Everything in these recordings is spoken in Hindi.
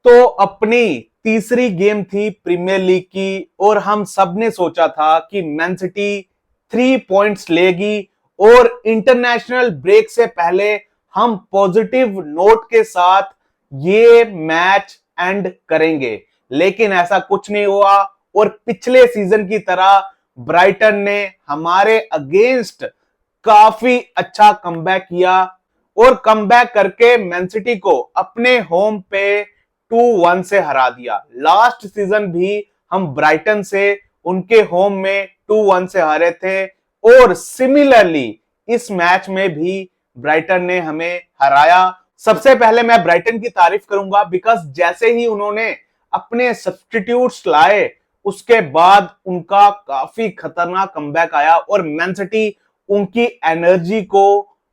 तो अपनी तीसरी गेम थी प्रीमियर लीग की और हम सब ने सोचा था कि मैन सिटी 3 पॉइंट्स लेगी और इंटरनेशनल ब्रेक से पहले हम पॉजिटिव नोट के साथ ये मैच एंड करेंगे। लेकिन ऐसा कुछ नहीं हुआ और पिछले सीजन की तरह ब्राइटन ने हमारे अगेंस्ट काफी अच्छा कमबैक किया और कमबैक करके मैन सिटी को अपने होम पे 2-1 से हरा दिया। लास्ट सीजन भी हम ब्राइटन से उनके होम में 2-1 से हारे थे और सिमिलरली इस मैच में भी ब्राइटन ने हमें हराया। सबसे पहले मैं ब्राइटन की तारीफ करूंगा बिकॉज जैसे ही उन्होंने अपने सब्स्टिट्यूट्स लाए उसके बाद उनका काफी खतरनाक कमबैक आया और मैन सिटी उनकी एनर्जी को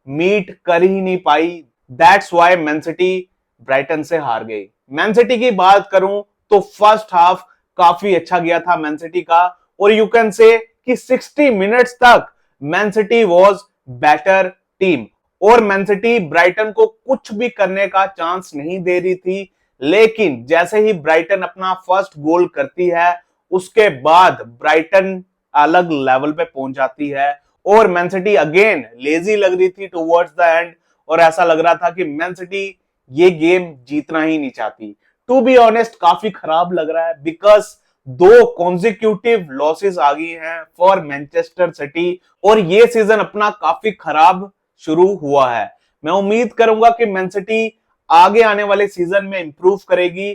मीट कर ही नहीं पाई। That's why Man City Brighton से हार गई। मैन सिटी की बात करूं तो फर्स्ट हाफ काफी अच्छा गया था मैन सिटी का और यू कैन से कि 60 मिनट्स तक man city was better team और मैन सिटी ब्राइटन को कुछ भी करने का चांस नहीं दे रही थी। लेकिन जैसे ही ब्राइटन अपना फर्स्ट गोल करती है उसके बाद ब्राइटन अलग लेवल पे पहुंच जाती है और मैन सिटी अगेन लेजी लग रही थी टुवर्ड्स द एंड और ऐसा लग रहा था कि मैन सिटी ये गेम जीतना ही नहीं चाहती। टू बी ऑनेस्ट काफी खराब लग रहा है बिकॉज 2 कॉन्जिक्यूटिव लॉसेस आ गई हैं फॉर मैनचेस्टर सिटी और ये सीजन अपना काफी खराब शुरू हुआ है। मैं उम्मीद करूंगा कि मैन सिटी आगे आने वाले सीजन में इंप्रूव करेगी।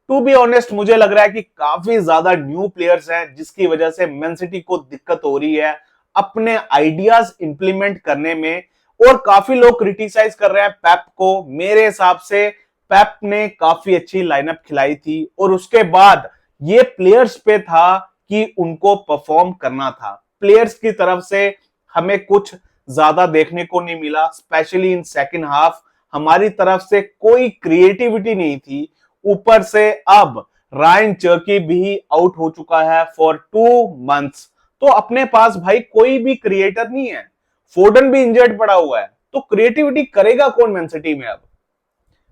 टू बी ऑनेस्ट मुझे लग रहा है कि काफी ज्यादा न्यू प्लेयर्स हैं जिसकी वजह से मैन सिटी को दिक्कत हो रही है अपने आइडियाज इंप्लीमेंट करने में और काफी लोग क्रिटिसाइज कर रहे हैं पेप को। मेरे हिसाब से पेप ने काफी अच्छी लाइनअप खिलाई थी और उसके बाद ये प्लेयर्स पे था कि उनको परफॉर्म करना था। प्लेयर्स की तरफ से हमें कुछ ज्यादा देखने को नहीं मिला स्पेशली इन सेकंड हाफ। हमारी तरफ से कोई क्रिएटिविटी नहीं थी। ऊपर से अब रायन चर्की भी आउट हो चुका है फॉर 2 मंथ्स तो अपने पास भाई कोई भी क्रिएटर नहीं है। फोर्डन भी इंजर्ड पड़ा हुआ है तो क्रिएटिविटी करेगा कौन मैन सिटी में। अब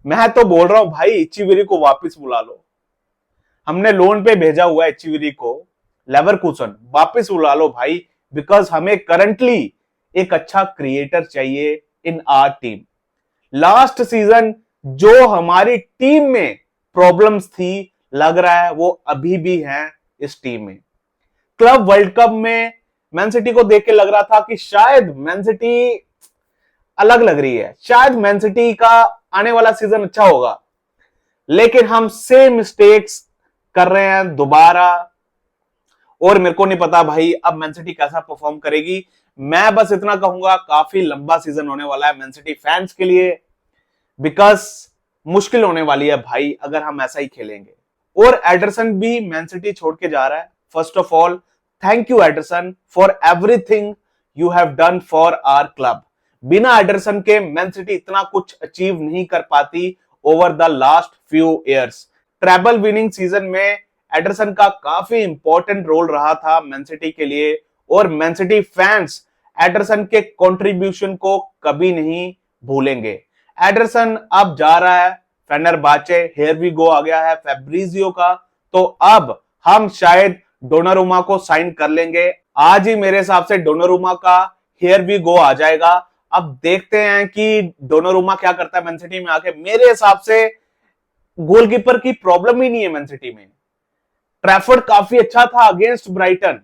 मैं तो बोल रहा हूं भाई इच्छीविरी को वापस बुला लो। हमने लोन पे भेजा हुआ है इच्छीविरी को लेवरकुसन, वापस बुला लो भाई बिकॉज हमें करंटली एक अच्छा क्रिएटर चाहिए in our team. Last season जो हमारी टीम में प्रॉब्लम्स थी लग रहा है वो अभी भी हैं इस टीम में। क्लब वर्ल्ड कप में मैन सिटी को देख के लग रहा था कि शायद मैन सिटी अलग लग रही है, शायद मैन सिटी का आने वाला सीजन अच्छा होगा। लेकिन हम सेम मिस्टेक्स कर रहे हैं दोबारा और मेरे को नहीं पता भाई अब मैन सिटी कैसा परफॉर्म करेगी। मैं बस इतना कहूंगा काफी लंबा सीजन होने वाला है मैन सिटी फैंस के लिए बिकॉज मुश्किल होने वाली है भाई अगर हम ऐसा ही खेलेंगे। और एडरसन भी मैन सिटी छोड़ के जा रहा है। First of all thank you Ederson for everything you have done for our club. बिना एडरसन के मैन सिटी इतना कुछ अचीव नहीं कर पाती over the last few years. Treble winning season में एडरसन का काफी इंपॉर्टेंट रोल रहा था मैन सिटी के लिए और मैन सिटी फैंस एडरसन के कंट्रीब्यूशन को कभी नहीं भूलेंगे। एडरसन अब जा रहा है फेनरबाचे, हियर वी गो आ गया है फैब्रिजियो का, तो अब हम शायद डोनारुमा को साइन कर लेंगे। आज ही मेरे हिसाब से डोनारुमा का हियर वी गो आ जाएगा। अब देखते हैं कि डोनारुमा क्या करता है मैन सिटी में आके। मेरे हिसाब से गोलकीपर की प्रॉब्लम ही नहीं है मैन सिटी में। ट्रैफर्ड काफी अच्छा था अगेंस्ट ब्राइटन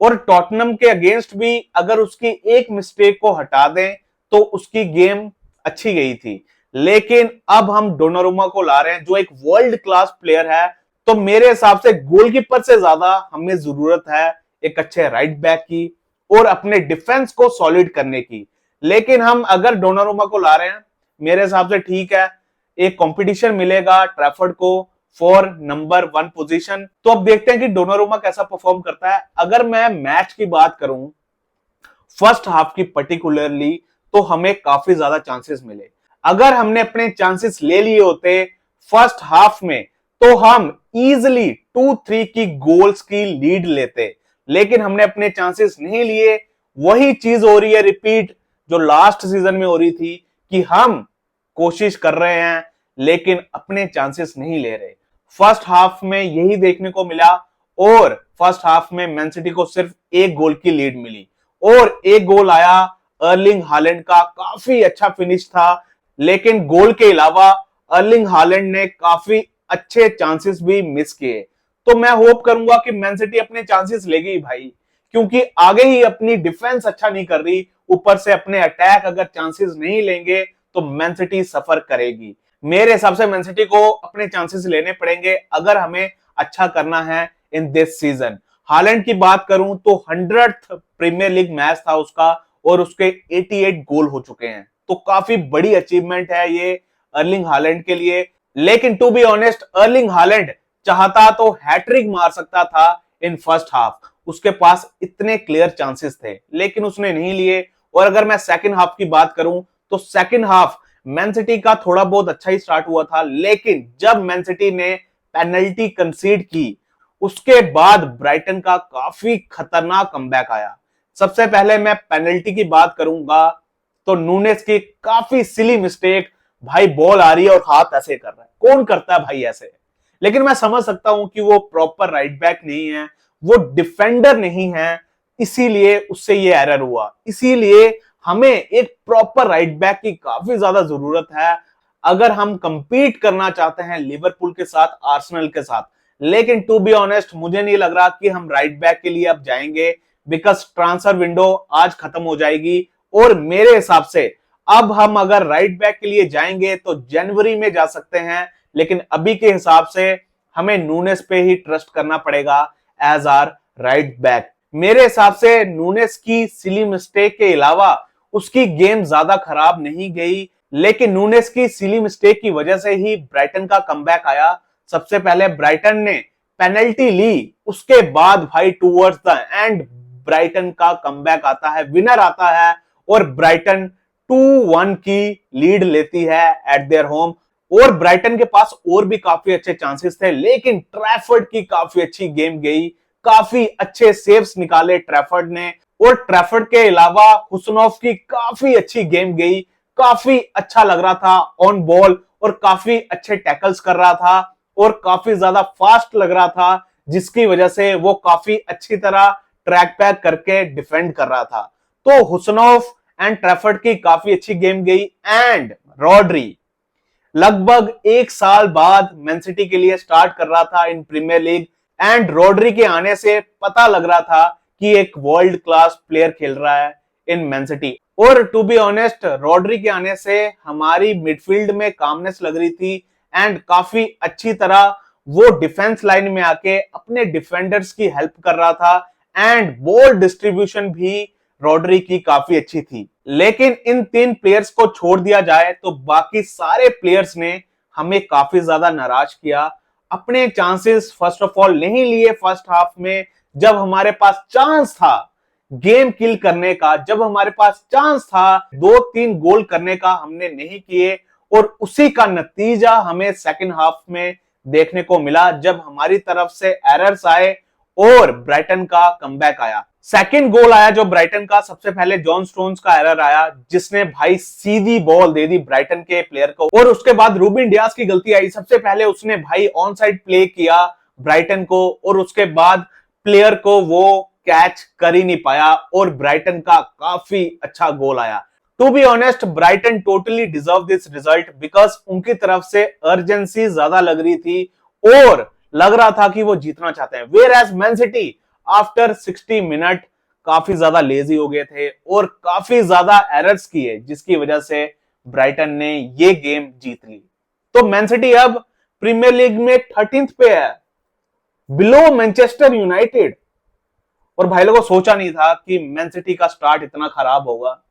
और टॉटनम के अगेंस्ट भी अगर उसकी एक मिस्टेक को हटा दें तो उसकी गेम अच्छी गई थी। लेकिन अब हम डोनारुमा को ला रहे हैं जो एक वर्ल्ड क्लास प्लेयर है। तो मेरे हिसाब से गोलकीपर से ज्यादा हमें जरूरत है एक अच्छे राइट बैक की और अपने डिफेंस को सॉलिड करने की। लेकिन हम अगर डोनारुमा को ला रहे हैं मेरे हिसाब से ठीक है, एक कंपटीशन मिलेगा ट्रैफर्ड को फॉर नंबर 1 पोजीशन। तो अब देखते हैं कि डोनारुमा कैसा परफॉर्म करता है। अगर मैं मैच की बात करूं फर्स्ट हाफ की पर्टिकुलरली तो हमें काफी ज्यादा चांसेस मिले। अगर हमने अपने चांसेस ले लिए होते फर्स्ट हाफ में तो हम इजिली 2-3 की गोल्स की लीड लेते। लेकिन हमने अपने चांसेस नहीं लिए। वही चीज हो रही है रिपीट जो लास्ट सीजन में हो रही थी कि हम कोशिश कर रहे हैं लेकिन अपने चांसेस नहीं ले रहे। फर्स्ट हाफ में यही देखने को मिला और फर्स्ट हाफ में मैन सिटी को सिर्फ एक गोल की लीड मिली और एक गोल आया अर्लिंग हालैंड का, काफी अच्छा फिनिश था। लेकिन गोल के अलावा अर्लिंग हालैंड ने काफी अच्छे चांसेस भी मिस किए। तो मैं होप करूंगा कि मैन सिटी अपने चांसेस लेगी भाई, क्योंकि आगे ही अपनी डिफेंस अच्छा नहीं कर रही, ऊपर से अपने अटैक अगर चांसेस नहीं लेंगे तो मैन सिटी सफर करेगी। मेरे हिसाब से मैन सिटी को अपने चांसेस लेने पड़ेंगे अगर हमें अच्छा करना है इन दिस सीजन। हालैंड की बात करूं तो 100th प्रीमियर लीग मैच था उसका और उसके 88 गोल हो चुके हैं, तो काफी बड़ी अचीवमेंट है ये अर्लिंग हालैंड के लिए। लेकिन to be honest, Erling Haaland चाहता तो हैट्रिक मार सकता था इन फर्स्ट हाफ, उसके पास इतने क्लियर चांसेस थे लेकिन उसने नहीं लिए। और अगर मैं सेकंड हाफ की बात करूं तो सेकंड हाफ मैन सिटी का थोड़ा बहुत अच्छा ही स्टार्ट हुआ था, लेकिन जब मैन सिटी ने पेनल्टी कंसीड की उसके बाद ब्राइटन का काफी खतरनाक कमबैक आया। सबसे पहले मैं पेनल्टी की बात करूंगा तो नूनेस की काफी सिली मिस्टेक, भाई बॉल आ रही है और हाथ ऐसे कर रहा है, कौन करता है भाई ऐसे। लेकिन मैं समझ सकता हूं कि वो प्रॉपर राइट बैक नहीं है, वो डिफेंडर नहीं है, इसीलिए उससे ये एरर हुआ। इसीलिए हमें एक प्रॉपर राइट बैक की काफी ज्यादा जरूरत है अगर हम कंपीट करना चाहते हैं लिवरपूल के साथ, आर्सेनल के साथ। लेकिन टू बी ऑनेस्ट मुझे नहीं लग रहा कि हम राइट बैक के लिए अब जाएंगे, बिकॉज ट्रांसफर विंडो आज खत्म हो जाएगी और मेरे हिसाब से अब हम अगर राइट बैक के लिए जाएंगे तो जनवरी में जा सकते हैं। लेकिन अभी के हिसाब से हमें नूनेस पे ही ट्रस्ट करना पड़ेगा एज आर राइट बैक। मेरे हिसाब से नूनेस की सिली मिस्टेक के अलावा उसकी गेम ज्यादा खराब नहीं गई, लेकिन नूनेस की सिली मिस्टेक की वजह से ही ब्राइटन का कमबैक आया। सबसे पहले ब्राइटन ने पेनल्टी ली, उसके बाद भाई टूवर्ड्स द एंड ब्राइटन का कमबैक आता है, विनर आता है और ब्राइटन 2-1 की लीड लेती है एट देयर होम। और ब्राइटन के पास और भी काफी अच्छे चांसेस थे, लेकिन ट्रैफर्ड की काफी अच्छी गेम गई, काफी अच्छे सेव्स निकाले ट्रैफर्ड ने। और ट्रैफर्ड के अलावा हुसनोफ की काफी अच्छी गेम गई, काफी अच्छा लग रहा था ऑन बॉल और काफी अच्छे टैकल्स कर रहा था और काफी ज्यादा फास्ट लग रहा था, जिसकी वजह से वो काफी अच्छी तरह ट्रैक बैक करके डिफेंड कर रहा था। तो हुसनोफ एंड ट्रैफर्ड की काफी अच्छी गेम गई। एंड रॉड्री लगभग एक साल बाद मैन सिटी के लिए स्टार्ट कर रहा था इन प्रीमियर लीग, एंड रॉड्री के आने से पता लग रहा था कि एक वर्ल्ड क्लास प्लेयर खेल रहा है इन मैन सिटी। और टू बी ऑनेस्ट रॉड्री के आने से हमारी मिडफील्ड में कामनेस लग रही थी एंड काफी अच्छी तरह वो डिफेंस लाइन में आके अपने डिफेंडर्स की हेल्प कर रहा था एंड बॉल डिस्ट्रीब्यूशन भी रॉड्री की काफी अच्छी थी। लेकिन इन तीन प्लेयर्स को छोड़ दिया जाए तो बाकी सारे प्लेयर्स ने हमें काफी ज्यादा नाराज किया। अपने चांसेस फर्स्ट ऑफ ऑल नहीं लिए फर्स्ट हाफ में, जब हमारे पास चांस था गेम किल करने का, जब हमारे पास चांस था 2-3 गोल करने का, हमने नहीं किए और उसी का नतीजा हमें सेकंड हाफ में देखने को मिला जब हमारी तरफ से एरर्स आए और ब्राइटन का कमबैक आया। सेकंड गोल आया जो ब्राइटन का, सबसे पहले जॉन स्टोन्स का एरर आया जिसने भाई सीधी बॉल दे दी ब्राइटन के प्लेयर को, और उसके बाद रूबिन डियास की गलती आई। सबसे पहले उसने भाई ऑन साइड प्ले किया ब्राइटन को और उसके बाद प्लेयर को वो कैच कर ही नहीं पाया और ब्राइटन का काफी अच्छा गोल आया। To be honest Brighton totally deserve this result because उनकी तरफ से अर्जेंसी ज्यादा लग रही थी और लग रहा था कि वो जीतना चाहते हैं। Whereas Man City after 60 minute काफी ज्यादा लेजी हो गए थे और काफी ज्यादा एरर्स किए, जिसकी वजह से ब्राइटन ने ये गेम जीत ली। तो मैन सिटी अब प्रीमियर लीग में 13th पे है, बिलो मैनचेस्टर यूनाइटेड। और भाई लोगों सोचा नहीं था कि मैन सिटी का स्टार्ट इतना खराब होगा।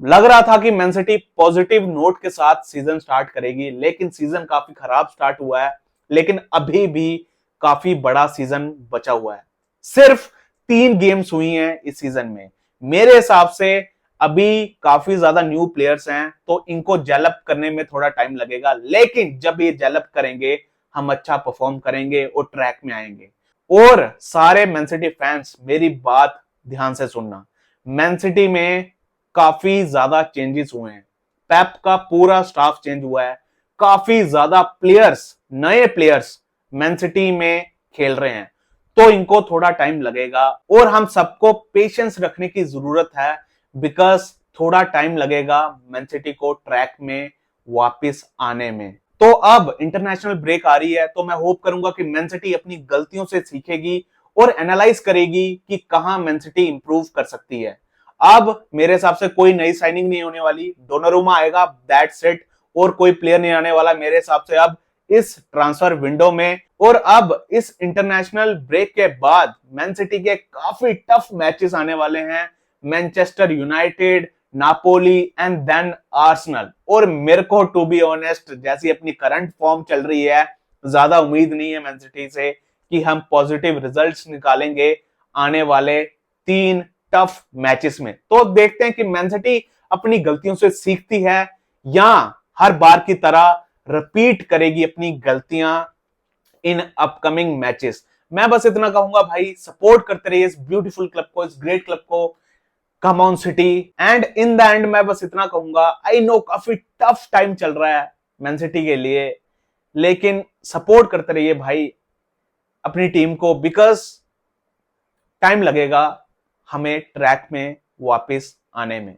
लग रहा था कि मैन सिटी पॉजिटिव नोट के साथ सीजन स्टार्ट करेगी, लेकिन सीजन काफी खराब स्टार्ट हुआ है। लेकिन अभी भी काफी बड़ा सीजन बचा हुआ है, सिर्फ 3 गेम्स हुई हैं इस सीजन में। मेरे हिसाब से अभी काफी ज्यादा न्यू प्लेयर्स हैं तो इनको डेवलप करने में थोड़ा टाइम लगेगा, लेकिन जब ये डेवलप करेंगे हम अच्छा परफॉर्म करेंगे और ट्रैक में आएंगे। और सारे मैन सिटी फैंस मेरी बात ध्यान से सुनना, मैन सिटी में काफी ज्यादा चेंजेस हुए हैं, पेप का पूरा स्टाफ चेंज हुआ है, काफी ज्यादा प्लेयर्स, नए प्लेयर्स मैन सिटी में खेल रहे हैं, तो इनको थोड़ा टाइम लगेगा और हम सबको पेशेंस रखने की जरूरत है, बिकॉज थोड़ा टाइम लगेगा मैन सिटी को ट्रैक में वापस आने में। तो अब इंटरनेशनल ब्रेक आ रही है, तो मैं होप करूंगा कि मैन सिटी अपनी गलतियों से सीखेगी और एनालाइज करेगी कि कहां मैन सिटी इंप्रूव कर सकती है। अब मेरे हिसाब से कोई नई साइनिंग नहीं होने वाली, डोनारुमा आएगा, दैट्स इट, और कोई प्लेयर नहीं आने वाला मेरे हिसाब से अब इस ट्रांसफर विंडो में। और अब इस इंटरनेशनल ब्रेक के बाद मैन सिटी के काफी टफ मैचेस आने वाले हैं, Manchester United, Napoli and then Arsenal. और मेरे को टू बी ऑनेस्ट, जैसी अपनी करंट फॉर्म चल रही है, ज्यादा उम्मीद नहीं है मैन सिटी से कि हम पॉजिटिव रिजल्ट्स निकालेंगे आने वाले 3 टफ मैचेस में। तो देखते हैं कि मैन सिटी अपनी गलतियों से सीखती है या हर बार की तरह रिपीट करेगी अपनी गलतियां इन अपकमिंग मैचेस। मैं बस इतना कहूंगा भाई, सपोर्ट करते रहिए इस ब्यूटीफुल क्लब को, इस ग्रेट क्लब को, come on city. And in the end मैं बस इतना कहूंगा, आई नो काफी टफ टाइम चल रहा है मैन सिटी के लिए, लेकिन सपोर्ट करते रहिए भाई अपनी टीम को, बिकॉज टाइम लगेगा हमें ट्रैक में वापस आने में।